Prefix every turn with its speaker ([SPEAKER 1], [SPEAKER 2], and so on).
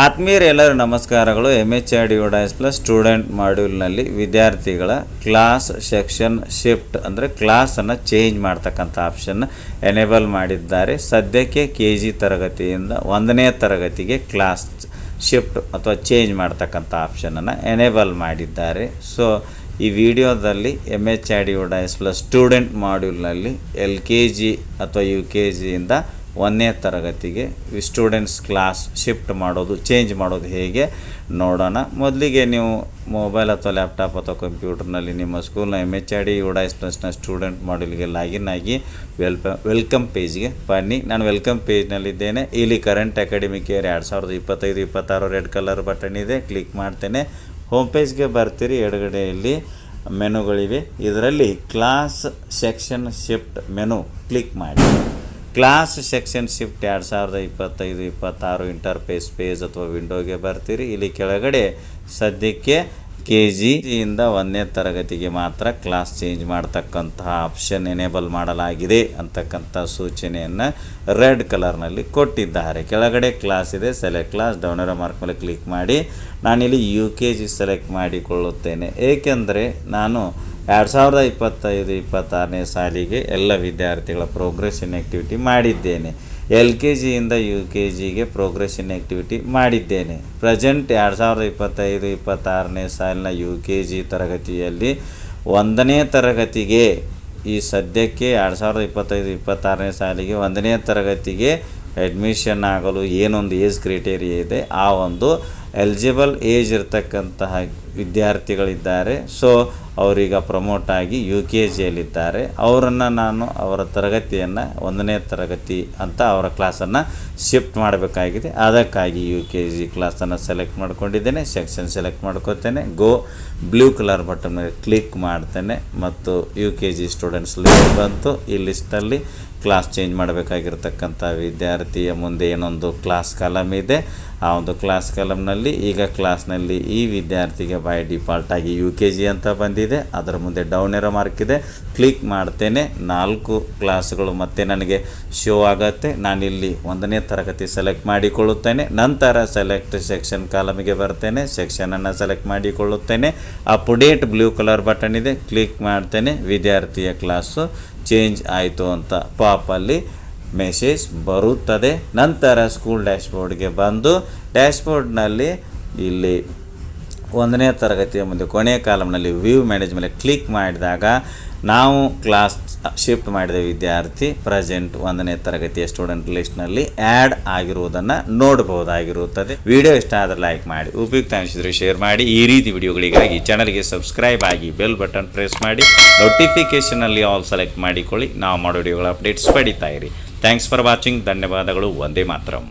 [SPEAKER 1] ಆತ್ಮೀಯರೆಲ್ಲರೂ ನಮಸ್ಕಾರಗಳು. MHRD UDAS plus student ಮಾಡ್ಯೂಲ್ನಲ್ಲಿ ವಿದ್ಯಾರ್ಥಿಗಳ ಕ್ಲಾಸ್ ಸೆಕ್ಷನ್ ಶಿಫ್ಟ್ ಅಂದರೆ ಕ್ಲಾಸನ್ನು ಚೇಂಜ್ ಮಾಡ್ತಕ್ಕಂಥ ಆಪ್ಷನ್ ಎನೇಬಲ್ ಮಾಡಿದ್ದಾರೆ. ಸದ್ಯಕ್ಕೆ KG ತರಗತಿಯಿಂದ 1ನೇ ತರಗತಿಗೆ ಕ್ಲಾಸ್ ಶಿಫ್ಟ್ ಅಥವಾ ಚೇಂಜ್ ಮಾಡ್ತಕ್ಕಂಥ ಆಪ್ಷನನ್ನು ಎನೇಬಲ್ ಮಾಡಿದ್ದಾರೆ. ಸೊ ಈ ವಿಡಿಯೋದಲ್ಲಿ MHRD UDAS ಪ್ಲಸ್ ಸ್ಟೂಡೆಂಟ್ ಮಾಡ್ಯೂಲ್ನಲ್ಲಿ LKG ಅಥವಾ UKGಯಿಂದ 1ನೇ ತರಗತಿಗೆ ಸ್ಟೂಡೆಂಟ್ಸ್ ಕ್ಲಾಸ್ ಶಿಫ್ಟ್ ಮಾಡೋದು ಚೇಂಜ್ ಮಾಡೋದು ಹೇಗೆ ನೋಡೋಣ. ಮೊದಲಿಗೆ ನೀವು ಮೊಬೈಲ್ ಅಥವಾ ಲ್ಯಾಪ್ಟಾಪ್ ಅಥವಾ ಕಂಪ್ಯೂಟರ್ನಲ್ಲಿ ನಿಮ್ಮ ಸ್ಕೂಲ್ನ MHRD UDAS ಪ್ಲಸ್ನ ಸ್ಟೂಡೆಂಟ್ ಮಾಡ್ಯೂಲ್ಗೆ ಲಾಗಿನ್ ಆಗಿ ವೆಲ್ಕಮ್ ಪೇಜ್ಗೆ ಬನ್ನಿ. ನಾನು ವೆಲ್ಕಮ್ ಪೇಜ್ನಲ್ಲಿದ್ದೇನೆ. ಇಲ್ಲಿ current academic year 2025-26 red colour button ಇದೆ, ಕ್ಲಿಕ್ ಮಾಡ್ತೇನೆ. ಹೋಮ್ ಪೇಜ್ಗೆ ಬರ್ತೀರಿ. ಎಡಗಡೆಯಲ್ಲಿ ಮೆನುಗಳಿವೆ. ಇದರಲ್ಲಿ class section shift menu click ಮಾಡಿ. Class section shift 2025-26 interface page ಅಥವಾ ವಿಂಡೋಗೆ ಬರ್ತೀರಿ. ಇಲ್ಲಿ ಕೆಳಗಡೆ ಸದ್ಯಕ್ಕೆ KGಯಿಂದ 1ನೇ ತರಗತಿಗೆ ಮಾತ್ರ ಕ್ಲಾಸ್ ಚೇಂಜ್ ಮಾಡ್ತಕ್ಕಂತಹ ಆಪ್ಷನ್ ಎನೇಬಲ್ ಮಾಡಲಾಗಿದೆ ಅಂತಕ್ಕಂಥ ಸೂಚನೆಯನ್ನು ರೆಡ್ ಕಲರ್ನಲ್ಲಿ ಕೊಟ್ಟಿದ್ದಾರೆ. ಕೆಳಗಡೆ ಕ್ಲಾಸ್ ಇದೆ, ಸೆಲೆಕ್ಟ್ ಕ್ಲಾಸ್, ಡೌನ್ ಮಾರ್ಕ್ ಮೇಲೆ ಕ್ಲಿಕ್ ಮಾಡಿ. ನಾನಿಲ್ಲಿ UKG ಸೆಲೆಕ್ಟ್ ಮಾಡಿಕೊಳ್ಳುತ್ತೇನೆ. ಏಕೆಂದರೆ ನಾನು 2025-26ನೇ ಸಾಲಿಗೆ ಎಲ್ಲ ವಿದ್ಯಾರ್ಥಿಗಳ ಪ್ರೋಗ್ರೆಷನ್ ಆ್ಯಕ್ಟಿವಿಟಿ ಮಾಡಿದ್ದೇನೆ. LKGಯಿಂದ UKGಗೆ ಪ್ರೋಗ್ರೆಷನ್ ಆ್ಯಕ್ಟಿವಿಟಿ ಮಾಡಿದ್ದೇನೆ. ಪ್ರೆಸೆಂಟ್ 2025-26ನೇ ಸಾಲಿನ UKG ತರಗತಿಯಲ್ಲಿ 1ನೇ ತರಗತಿಗೆ ಈ ಸದ್ಯಕ್ಕೆ 2025-26ನೇ ಸಾಲಿಗೆ 1ನೇ ತರಗತಿಗೆ ಅಡ್ಮಿಷನ್ ಆಗಲು ಏನೊಂದು ಏಜ್ ಕ್ರೈಟೇರಿಯಾ ಇದೆ, ಆ ಒಂದು ಎಲಿಜಿಬಲ್ ಏಜ್ ಇರತಕ್ಕಂತಹ ವಿದ್ಯಾರ್ಥಿಗಳಿದ್ದಾರೆ. ಸೊ ಅವರೀಗ ಪ್ರಮೋಟ್ ಆಗಿ UKGಯಲ್ಲಿದ್ದಾರೆ. ಅವರನ್ನು ನಾನು ಅವರ ತರಗತಿಯನ್ನು 1ನೇ ತರಗತಿ ಅಂತ ಅವರ ಕ್ಲಾಸನ್ನು ಶಿಫ್ಟ್ ಮಾಡಬೇಕಾಗಿದೆ. ಅದಕ್ಕಾಗಿ UKG ಕ್ಲಾಸನ್ನು ಸೆಲೆಕ್ಟ್ ಮಾಡ್ಕೊಂಡಿದ್ದೇನೆ. ಸೆಕ್ಷನ್ ಸೆಲೆಕ್ಟ್ ಮಾಡ್ಕೋತೇನೆ. ಗೋ ಬ್ಲೂ ಕಲರ್ ಬಟನ್ ಮೇಲೆ ಕ್ಲಿಕ್ ಮಾಡ್ತೇನೆ ಮತ್ತು UKG ಸ್ಟೂಡೆಂಟ್ಸ್ ಲಿಸ್ಟ್ ಬಂತು. ಈ ಲಿಸ್ಟಲ್ಲಿ ಕ್ಲಾಸ್ ಚೇಂಜ್ ಮಾಡಬೇಕಾಗಿರ್ತಕ್ಕಂಥ ವಿದ್ಯಾರ್ಥಿಯ ಮುಂದೆ ಏನೊಂದು ಕ್ಲಾಸ್ ಕಾಲಮ್ ಇದೆ. ಆ ಒಂದು ಕ್ಲಾಸ್ ಕಾಲಮ್ನಲ್ಲಿ ಈಗ ಕ್ಲಾಸ್ನಲ್ಲಿ ಈ ವಿದ್ಯಾರ್ಥಿಗೆ ಬೈ ಡಿಫಾಲ್ಟಾಗಿ UKG ಅಂತ ಬಂದಿದೆ. ಅದರ ಮುಂದೆ ಡೌನ್ ಏರೋ ಮಾರ್ಕ್ ಇದೆ, ಕ್ಲಿಕ್ ಮಾಡ್ತೇನೆ. 4 ಕ್ಲಾಸ್ಗಳು ಮತ್ತೆ ನನಗೆ ಶೋ ಆಗುತ್ತೆ. ನಾನಿಲ್ಲಿ 1ನೇ ತರಗತಿ ಸೆಲೆಕ್ಟ್ ಮಾಡಿಕೊಳ್ಳುತ್ತೇನೆ. ನಂತರ ಸೆಲೆಕ್ಟ್ ಸೆಕ್ಷನ್ ಕಾಲಮಿಗೆ ಬರ್ತೇನೆ. ಸೆಕ್ಷನನ್ನು ಸೆಲೆಕ್ಟ್ ಮಾಡಿಕೊಳ್ಳುತ್ತೇನೆ. ಅಪ್ಡೇಟ್ ಬ್ಲೂ ಕಲರ್ ಬಟನ್ ಇದೆ, ಕ್ಲಿಕ್ ಮಾಡ್ತೇನೆ. ವಿದ್ಯಾರ್ಥಿಯ ಕ್ಲಾಸು ಚೇಂಜ್ ಆಯಿತು ಅಂತ ಪಾಪಲ್ಲಿ ಮೆಸೇಜ್ ಬರುತ್ತದೆ. ನಂತರ ಸ್ಕೂಲ್ ಡ್ಯಾಶ್ಬೋರ್ಡ್ಗೆ ಬಂದು ಡ್ಯಾಶ್ಬೋರ್ಡ್ನಲ್ಲಿ ಇಲ್ಲಿ 1ನೇ ತರಗತಿಯ ಮುಂದೆ ಕೊನೆಯ ಕಾಲಮ್ನಲ್ಲಿ ವ್ಯೂ ಮ್ಯಾನೇಜ್ ಮೇಲೆ ಕ್ಲಿಕ್ ಮಾಡಿದಾಗ ನಾವು ಕ್ಲಾಸ್ ಶಿಫ್ಟ್ ಮಾಡಿದ ವಿದ್ಯಾರ್ಥಿ ಪ್ರೆಸೆಂಟ್ 1ನೇ ತರಗತಿಯ ಸ್ಟೂಡೆಂಟ್ ಲಿಸ್ಟ್ನಲ್ಲಿ ಆ್ಯಡ್ ಆಗಿರುವುದನ್ನು ನೋಡಬಹುದಾಗಿರುತ್ತದೆ. ವಿಡಿಯೋ ಇಷ್ಟ ಆದರೆ ಲೈಕ್ ಮಾಡಿ, ಉಪಯುಕ್ತ ಅನಿಸಿದರೆ ಶೇರ್ ಮಾಡಿ. ಈ ರೀತಿ ವಿಡಿಯೋಗಳಿಗಾಗಿ ಚಾನಲ್ಗೆ ಸಬ್ಸ್ಕ್ರೈಬ್ ಆಗಿ ಬೆಲ್ ಬಟನ್ ಪ್ರೆಸ್ ಮಾಡಿ. ನೋಟಿಫಿಕೇಷನಲ್ಲಿ ಆಲ್ ಸೆಲೆಕ್ಟ್ ಮಾಡಿಕೊಳ್ಳಿ. ನಾವು ಮಾಡೋ ವಿಡಿಯೋಗಳ ಅಪ್ಡೇಟ್ಸ್ ಪಡಿತಾ ಇರಿ. Thanks for watching. ಧನ್ಯವಾದಗಳು. ವಂದೇ ಮಾತರಂ.